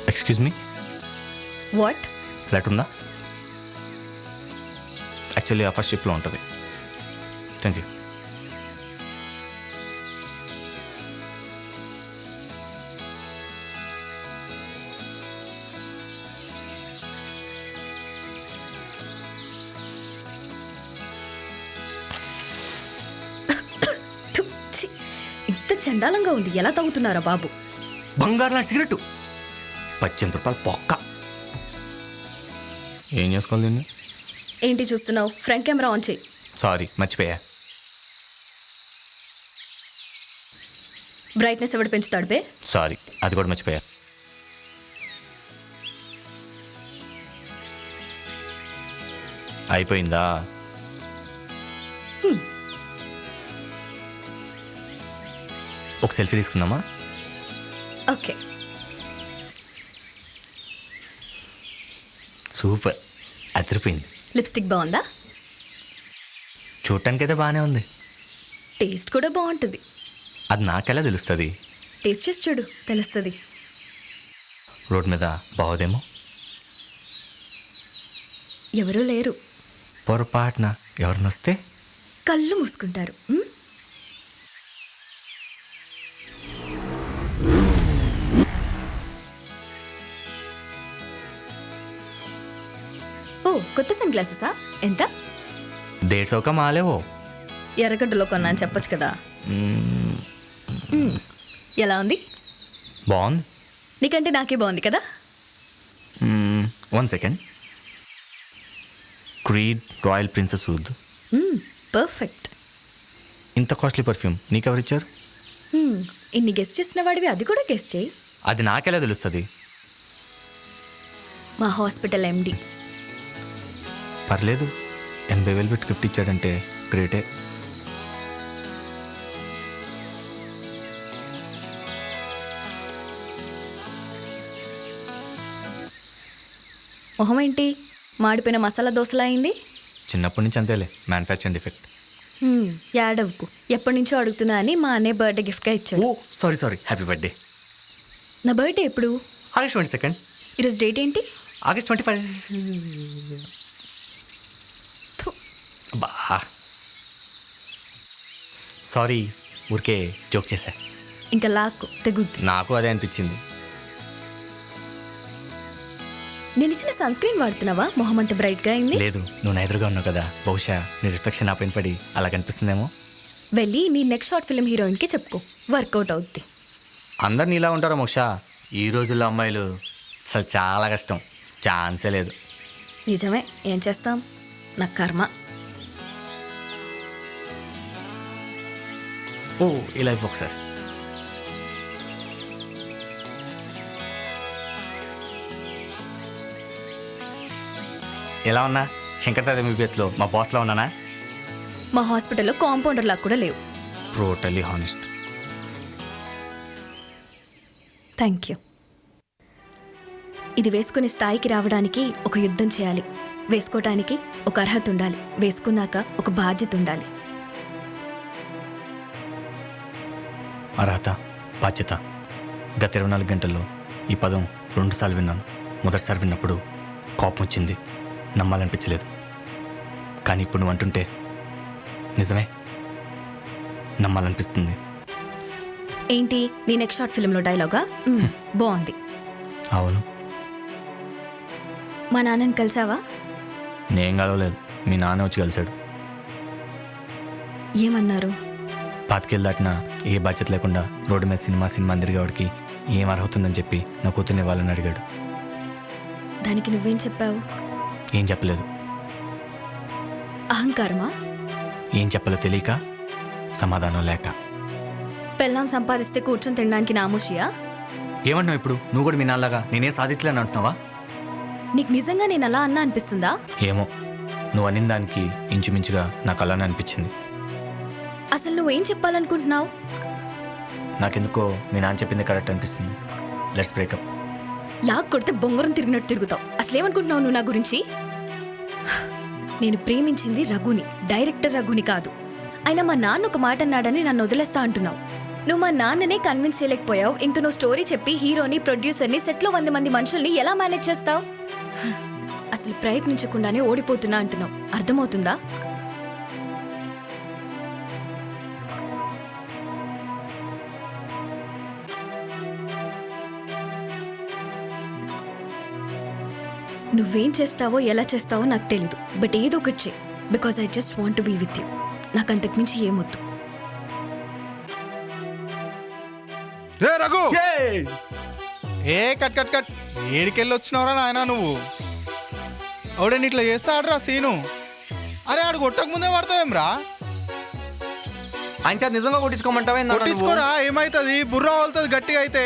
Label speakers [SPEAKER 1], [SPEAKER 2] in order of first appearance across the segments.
[SPEAKER 1] Excuse me,
[SPEAKER 2] what?
[SPEAKER 1] Flat ఉందా? Actually ఆ first షిప్లో ఉంటుంది. Thank you.
[SPEAKER 2] ఇంత చండాలంగా ఉంది, ఎలా తాగుతున్నారా బాబు?
[SPEAKER 1] బంగారు లాంటి సిగరెట్, 18 రూపాయలు పొక్క. ఏం చేసుకోవాలి దీన్ని?
[SPEAKER 2] ఏంటి చూస్తున్నావు? ఫ్రంట్ కెమెరా ఆన్ చేయి.
[SPEAKER 1] సారీ, మర్చిపోయా.
[SPEAKER 2] బ్రైట్నెస్ ఎవడు పెంచుతాడు బే?
[SPEAKER 1] సారీ, అది కూడా మర్చిపోయా. అయిపోయిందా? ఒక సెల్ఫీ తీసుకుందామా?
[SPEAKER 2] ఓకే.
[SPEAKER 1] సూపర్, అదిరిపోయింది.
[SPEAKER 2] లిప్స్టిక్ బాగుందా?
[SPEAKER 1] చూడటానికైతే బాగానే ఉంది.
[SPEAKER 2] టేస్ట్ కూడా బాగుంటుంది.
[SPEAKER 1] అది నాకెలా తెలుస్తుంది?
[SPEAKER 2] టేస్ట్ చేసి చూడు, తెలుస్తుంది.
[SPEAKER 1] రోడ్ మీద బాగోదేమో.
[SPEAKER 2] ఎవరూ లేరు.
[SPEAKER 1] పొరపాటున ఎవరిని వస్తే
[SPEAKER 2] కళ్ళు మూసుకుంటారు. ఓ, కొత్త సన్ గ్లాసెసా? ఎంత?
[SPEAKER 1] 150 का మాలేవో.
[SPEAKER 2] ఎర్రగడ్డలో కొన్నా అని చెప్పొచ్చు కదా. ఎలా ఉంది?
[SPEAKER 1] బాగుంది.
[SPEAKER 2] నీకంటే నాకే బాగుంది కదా.
[SPEAKER 1] 1 second. Creed royal princess wood.
[SPEAKER 2] Perfect.
[SPEAKER 1] ఇంత కాస్ట్లీ పర్ఫ్యూమ్ నీకెవరిచ్చారు?
[SPEAKER 2] ఇన్ని గెస్ట్ చేసిన వాడివి అది కూడా గెస్ట్ చేయి.
[SPEAKER 1] అది నాకెలా తెలుస్తుంది?
[SPEAKER 2] మా హాస్పిటల్ ఎండి.
[SPEAKER 1] పర్లేదు, 80,000 పెట్టి గిఫ్ట్ ఇచ్చాడంటే గ్రేటే.
[SPEAKER 2] మొహం ఏంటి మాడిపోయిన మసాలా దోశలా అయింది?
[SPEAKER 1] చిన్నప్పటి నుంచి అంతేలే, మ్యానుఫ్యాక్చరింగ్ డిఫెక్ట్.
[SPEAKER 2] యాడవ్కు, ఎప్పటి నుంచో అడుగుతున్నా అని మా అన్నయ్య బర్త్డే గిఫ్ట్గా ఇచ్చాడు.
[SPEAKER 1] ఓ సారీ, హ్యాపీ బర్త్డే.
[SPEAKER 2] నా బర్త్డే ఎప్పుడు?
[SPEAKER 1] ఆగస్ట్ 22.
[SPEAKER 2] ఈరోజు డేట్ ఏంటి?
[SPEAKER 1] ఆగస్ట్ 25. బా సారీ, ఊరికే జోక్ చేశా.
[SPEAKER 2] ఇంకా లాక్కు తెగుద్ది.
[SPEAKER 1] నాకు అదే అనిపించింది.
[SPEAKER 2] నేను ఇచ్చిన సన్ స్క్రీన్ వాడుతున్నావా? మొహం అంత బ్రైట్గా అయింది.
[SPEAKER 1] లేదు, నువ్వు నా ఎదురుగా ఉన్నావు కదా, బహుశా నీ రిఫ్లెక్షన్ నా పైన పడి అలా కనిపిస్తుందేమో.
[SPEAKER 2] వెళ్ళి నీ నెక్స్ట్ షార్ట్ ఫిల్మ్ హీరోయిన్కి చెప్పుకో, వర్కౌట్ అవుద్ది.
[SPEAKER 1] అందరు నీలా ఉంటారా మోక్ష? ఈ రోజుల్లో అమ్మాయిలు అసలు చాలా కష్టం, ఛాన్సే లేదు.
[SPEAKER 2] నిజమే, ఏం చేస్తాం, నా కర్మ.
[SPEAKER 1] ఓ ఇలా ఒకసారి. ఎలా ఉన్నా శంకర్దాద ఎంబీబీఎస్లో మా బాస్లో ఉన్నానా?
[SPEAKER 2] మా హాస్పిటల్లో కాంపౌండర్ లాగా కూడా లేవు.
[SPEAKER 1] Totally honest.
[SPEAKER 2] Thank you. ఇది వేసుకునే స్థాయికి రావడానికి ఒక యుద్ధం చేయాలి. వేసుకోవటానికి ఒక అర్హత ఉండాలి. వేసుకున్నాక ఒక బాధ్యత ఉండాలి.
[SPEAKER 1] అర్హత, బాధ్యత. గత 24 గంటల్లో ఈ పదం 2 సార్లు విన్నాను. మొదటిసారి విన్నప్పుడు కోపం వచ్చింది, నమ్మాలనిపించలేదు. కానీ ఇప్పుడు నువ్వు అంటుంటే నిజమే, నమ్మాలనిపిస్తుంది.
[SPEAKER 2] ఏంటి నీ నెక్స్ట్ షార్ట్ ఫిల్మ్లో డైలాగా? బాగుంది.
[SPEAKER 1] అవును.
[SPEAKER 2] మా నాన్నని కలిసావా?
[SPEAKER 1] నేను కలవలేదు, మీ నాన్న వచ్చి కలిశాడు.
[SPEAKER 2] ఏమన్నారు?
[SPEAKER 1] 25 దాటినా ఏ బాధ్యత లేకుండా రోడ్డు మీద సినిమా అందరివాడికి ఏం అర్హత ఉందని చెప్పి నా కూతుర్ని ఇవ్వాలని అడిగాడు.
[SPEAKER 2] దానికి నువ్వేం చెప్పావు?
[SPEAKER 1] ఏం చెప్పలేదు.
[SPEAKER 2] అహంకారమా?
[SPEAKER 1] ఏం చెప్పలో తెలియక, సమాధానం లేక.
[SPEAKER 2] పెళ్ళాం సంపాదిస్తే కూర్చొని తినడానికి నామూషియా?
[SPEAKER 1] ఏమన్నావు ఇప్పుడు? నువ్వు కూడా మీ నాన్నలాగా నేనే సాధించలేని అంటున్నావా?
[SPEAKER 2] నీకు నిజంగా నేను అలా అన్నా అనిపిస్తుందా?
[SPEAKER 1] ఏమో, నువ్వు అనిన దానికి ఇంచుమించుగా నాకు అలానే అనిపించింది.
[SPEAKER 2] అసలు నువ్వేం చెప్పాలనుకుంటున్నావు?
[SPEAKER 1] నాకెందుకో మీ నాన్న చెప్పింది కరెక్ట్ అనిపిస్తుంది. Let's breakup.
[SPEAKER 2] లాక్ కొడితే బొంగరం తిరిగినట్టు తిరుగుతావు. అసలేమనుకుంటున్నావు నువ్వు నా గురించి? నేను ప్రేమించింది రఘుని, డైరెక్టర్ రఘుని కాదు. అయినా మా నాన్న ఒక మాట అన్నాడని నన్ను వదిలేస్తా అంటున్నావు. నువ్వు మా నాన్ననే కన్విన్స్ చేయలేకపోయావు. ఇంక నువ్వు స్టోరీ చెప్పి హీరోని, ప్రొడ్యూసర్ని, సెట్లో 100 మంది మనుషుల్ని ఎలా మేనేజ్ చేస్తావు? అసలు ప్రయత్నించకుండానే ఓడిపోతున్నా అంటున్నావు. అర్థమవుతుందా? నువ్వేం చేస్తావో ఎలా చేస్తావో నాకు తెలీదు. బట్ ఏదో ఒకటి చెయ్యి. Because I just want to be with you. నాకు అంతకుమించి ఏమొద్దు.
[SPEAKER 3] ఏ రఘు, ఏ కట్ కట్ కట్ ఏడికెళ్ళి వచ్చినవరా నాయనా నువ్వు? అవుడని ఇట్లా చేస్తా ఆడరా సీను. అరే ఆడు కొట్టక ముందే పడతావేమ్రా?
[SPEAKER 1] ఆయన చేత నిజంగా కొట్టించుకోమంటావే?
[SPEAKER 3] కొట్టించుకోరా, ఏమైతుంది? బుర్ర వలుతుంది గట్టిగా అయితే.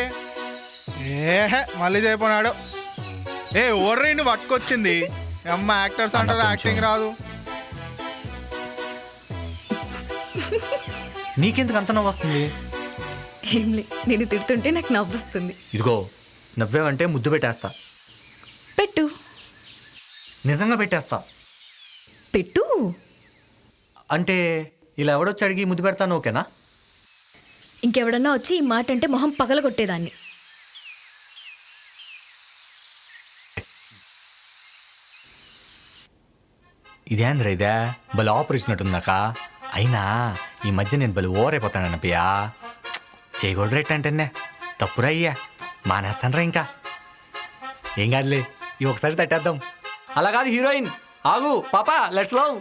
[SPEAKER 3] ఏహే మళ్ళీ చేయపోనాడు. ఏ ఓర్రీని పట్టుకొచ్చింది అమ్మ. యాక్టర్స్ అంటారు, యాక్టింగ్ రాదు.
[SPEAKER 1] నీకెందుకు అంత నవ్వు వస్తుంది?
[SPEAKER 2] ఏంలే, నేను తిడుతుంటే నాకు నవ్వొస్తుంది.
[SPEAKER 1] ఇదిగో, నవ్వేవంటే ముద్దు పెట్టేస్తా.
[SPEAKER 2] పెట్టు.
[SPEAKER 1] నిజంగా పెట్టేస్తా.
[SPEAKER 2] పెట్టు.
[SPEAKER 1] అంటే ఇలా ఎవడొచ్చి అడిగి ముద్దు పెడతాను, ఓకేనా?
[SPEAKER 2] ఇంకెవడన్నా వచ్చి ఈ మాట అంటే మొహం పగలగొట్టేదాన్ని.
[SPEAKER 1] ఇదేంద్ర ఇదే బలి ఆపరేషన్ ఉంటుందాక. అయినా ఈ మధ్య నేను బలి ఓవర్ అయిపోతానన్నయ్యా. చేయకూడదు రేట్ అంటేనే తప్పురా అయ్యా. మానేస్తానరా ఇంకా. ఏం కాదులే, ఇవి ఒకసారి తట్టేద్దాం. అలా కాదు హీరోయిన్, ఆగు పాపా, లెట్స్ లవ్.